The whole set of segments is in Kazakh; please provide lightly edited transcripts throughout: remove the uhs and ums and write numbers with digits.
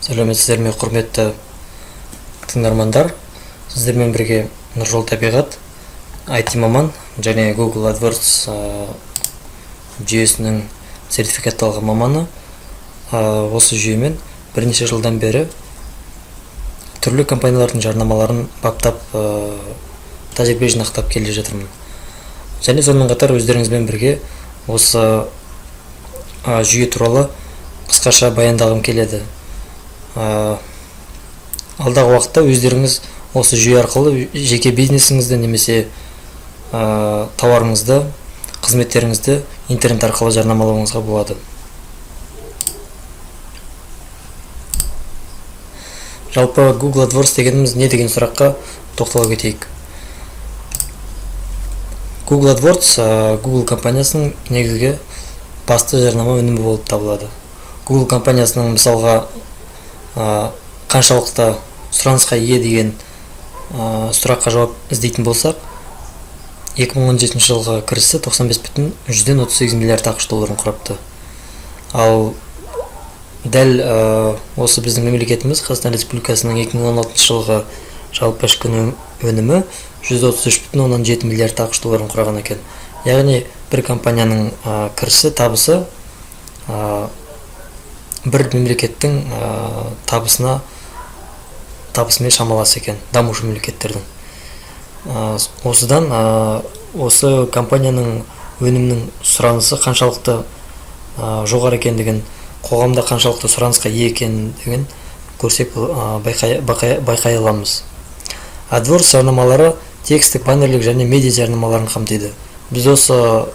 Сәлеметсіздер ме, құрметті тыңдармандар. Сіздермен бірге Нұржол Табиғат, IT маман және Google AdWords жүйесінің сертификатталған маманы. Осы жүйемен бірнеше жылдан бері түрлі компаниялардың жарнамаларын баптап, тәжірибе жинақтап келе жатырмын. Және сонымен қатар өздеріңізбен бірге осы жүйе туралы қысқаша баяндағым келеді. Алдағы уақытта өздеріңіз осы жүйе арқылы жеке бизнесіңізді немесе тауарыңызды, қызметтеріңізді интернет арқылы жарнамалауыңызға болады. Жалпы Google AdWords дегеніміз не деген сұраққа тоқтала кетейік. Google AdWords Google компаниясының негізгі басты жарнама өнімі болып табылады. Google компаниясының мысалға қаншалықты сұранысқа ие деген сұраққа жауап іздейтін болсақ, 2017 жылғы кірісі 95,138 миллиард ақш долларын құрапты. Ал дәл осы біздің мемлекетіміз Қазақстан Республикасының 2016 жылғы жалпы ішкі өнімі 133,7 миллиард ақш долларын құраған екен. Яғни бір компанияның кірісі, табысы бір мемлекеттің табысымен шамалас екен, дамушы мемлекеттердің. Осыдан осы компанияның өнімнің сұранысы қаншалықты жоғары екендігін, қоғамда қаншалықты сұранысқа ие екендігін көрсек байқай аламыз. AdWords жарнамалары текстік, баннерлік және медиа жарнамаларын қамтиды. Біз осы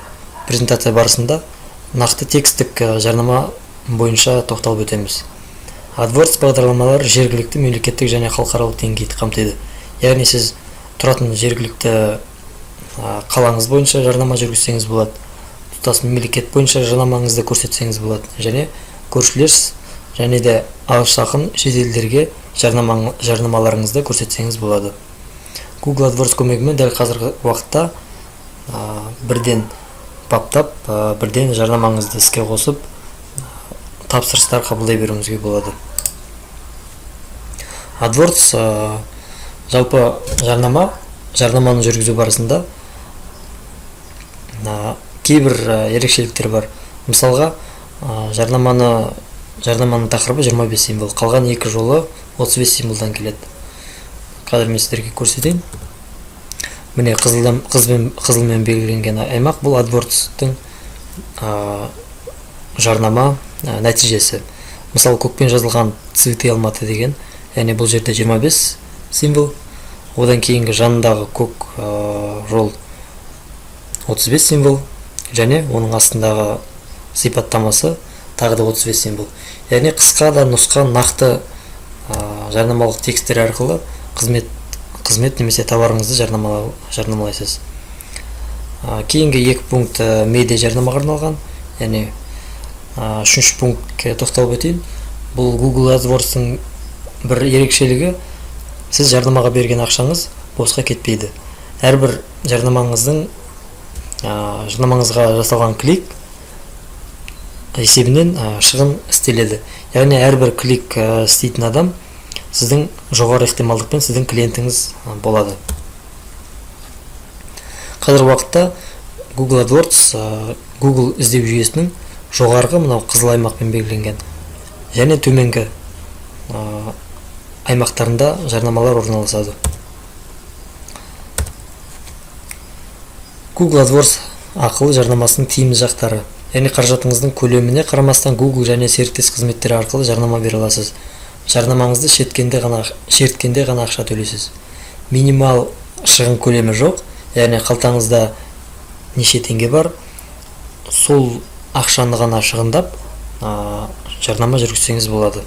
презентация барысында нақты текстік жарнама бойынша тоқталып өтеміз. AdWords бағдарламалары жергілікті, мемлекеттік және халықаралық деңгейді қамтиды. Яғни сіз тұратын жергілікті қалаңыз бойынша жарнама жүргізсеңіз болады, тұтас мемлекет бойынша жарнамаңызды көрсетсеңіз болады, және көршілес және де алыс-жақын шетелдерге жарнамаларыңызды көрсетсеңіз болады. Google AdWords көмегімен дәл қазіргі уақытта бірден баптап, бірден жарнамаңызды іске қосып, тапсырыстар қабылдай беруіңізге болады. AdWords жалпы жарнаманы жүргізу барысында кейбір ерекшеліктер бар. Мысалға, жарнаманың тақырыбы 25 символ, қалған екі жолы 35 символдан келеді. Қазір мен сіздерге көрсетейін. Міне қызылмен белгіленген аймақ бұл AdWords-тың жарнама нәтижесі. Мысалы, көкпен жазылған цветы Алматы деген, яғни бұл жерде 25 символ. Одан кейінгі жанындағы көк жол 35 символ, және оның астындағы сипаттамасы тағы да 35 символ. Яғни қысқа да нұсқа нақты жарнамалық текстер арқылы қызмет немесе товарыңызды жарнамалайсыз. Кейінгі екі пункт медиа жарнамаға арналған, яғни үшінші пунктке тоқталып өтейін. Бұл Google AdWords-тың бір ерекшелігі, сіз жарнамаға берген ақшаңыз босқа кетпейді. Әрбір жарнамаңызға жасалған клик есебінен шығын істеледі. Яғни әрбір клик істейтін адам сіздің жоғары ықтималдықпен сіздің клиентіңіз болады. Қазір уақытта Google AdWords Google іздеу жүйесінің жоғарғы мынау қызыл аймақпен белгіленген және төменгі аймақтарында жарнамалар орналасады. Google AdWords ақылы жарнамасының тиімді жақтары. Яғни қаражатыңыздың көлеміне қарамастан Google және серіктес қызметтері арқылы жарнама бере аласыз. Жарнамаңызды шерткенде ғана ақша төлейсіз. Минимал шығын көлемі жоқ, яғни қалтаңызда неше теңге бар, сол ақшаны ғана шығындап жарнама жүргізсеңіз болады.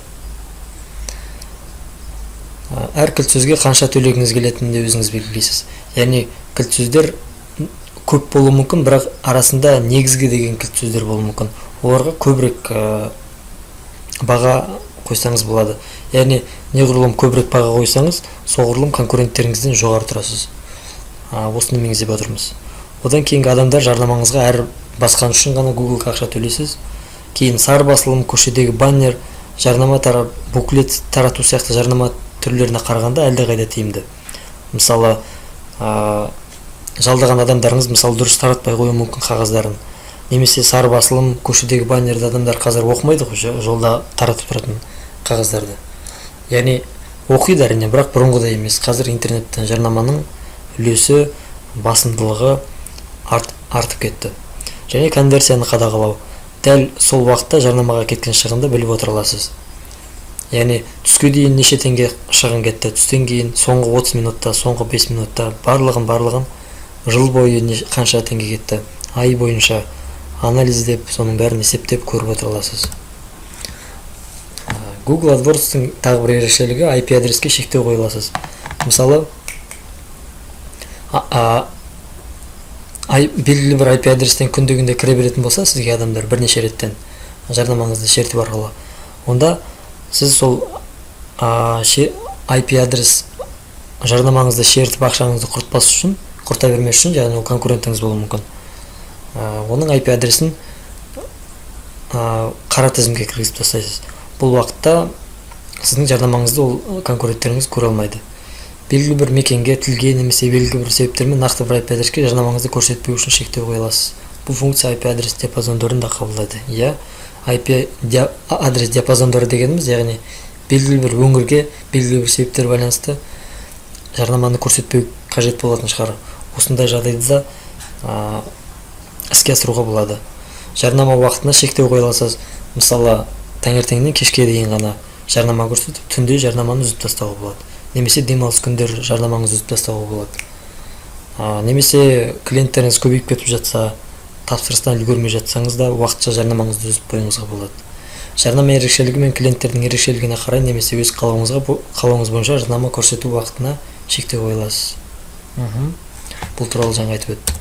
Әр кілт сөзге қанша төлегіңіз келетінін де өзіңіз белгілейсіз. Яғни кілт сөздер көп болуы мүмкін, бірақ арасында негізгі деген кілт сөздер болуы мүмкін. Оларға көбірек баға қойсаңыз болады. Яғни неғұрлым көбірек баға қойсаңыз, соғұрлым конкуренттеріңізден жоғары тұрасыз. Осыны меңзеп отырмыз. Одан кейінгі адамдар жарнамаңызға әр басқан үшін ғана Google-ға ақша төлейсіз. Кейін сары басылым, көшедегі баннер, жарнама тарап буклет тарату сияқты жарнама түрлеріне қарағанда әлдеқайда тиімді. Мысалы, жалдаған адамдарыңыз мысалы дұрыс таратпай қоюы мүмкін қағаздарын, немесе сары басылым, көшедегі баннерді адамдар қазір оқымайды ғой, жолда таратып тұратын қағаздарды. Яғни оқиды әрине, бірақ бұрынғыдай емес. Қазір интернеттен жарнаманың үлесі, басымдылығы артып кетті. Және конверсияны қадағалау. Дәл сол уақытта жарнамаға кеткен шығынды біліп отыра аласыз. Яғни түске дейін неше теңге шығын кетті, түстен кейін соңғы 30 минутта, соңғы 5 минутта барлығын жыл бойы қанша теңге кетті, ай бойынша анализдеп, соның бәрін есептеп көріп отыра аласыз. Google AdWords-тың тағы бір ерекшелігі IP адреске шектеу қоя аласыз. Мысалы, белгілі бір IP адрестен күнде кіре беретін болса, сізге адамдар бірнеше реттен жарнамаңызды шертіп арқылы, онда сіз сол IP адрес жарнамаңызды шертіп ақшаңызды құрта бермес үшін, яғни ол конкурентіңіз болуы мүмкін. Оның IP адресін қара тізімге кіргізіп тастайсыз. Бұл уақытта сіздің жарнамаңызды ол конкуренттеріңіз көре алмайды. Белгілі бір мекенге, тілге немесе белгілі бір себептермен нақты бір IP адреске жарнамаңызды көрсетпеу үшін шектеу қоя аласыз. Бұл функция IP адрес диапазондарын да қабылдайды. IP адрес диапазондары дегеніміз, яғни белгілі бір өңірге, белгілі бір себептер байланысты жарнаманы көрсетпеу қажет болатын шығар. Осындай жағдайда іске асыруға болады. Жарнама уақытына шектеу қоя аласыз. Мысалы, таңертеңнен кешке дейін ғана жарнама көрсетіп, түнде жарнаманы үзіп тастауға болады. Немесе демалыс күндер жарнамаңызды үзіп тастауға болады. Немесе клиенттеріңіз көбейіп кетіп жатса, тапсырыстан үлгермей жатсаңыз да уақытша жарнамаңызды үзіп қоюыңызға болады. Жарнама ерекшелігі мен клиенттердің ерекшелігіне қарай немесе өз қалауыңыз бойынша жарнама көрсету уақытына шектеу қоя аласыз. Бұл туралы жаңа айтып өттім.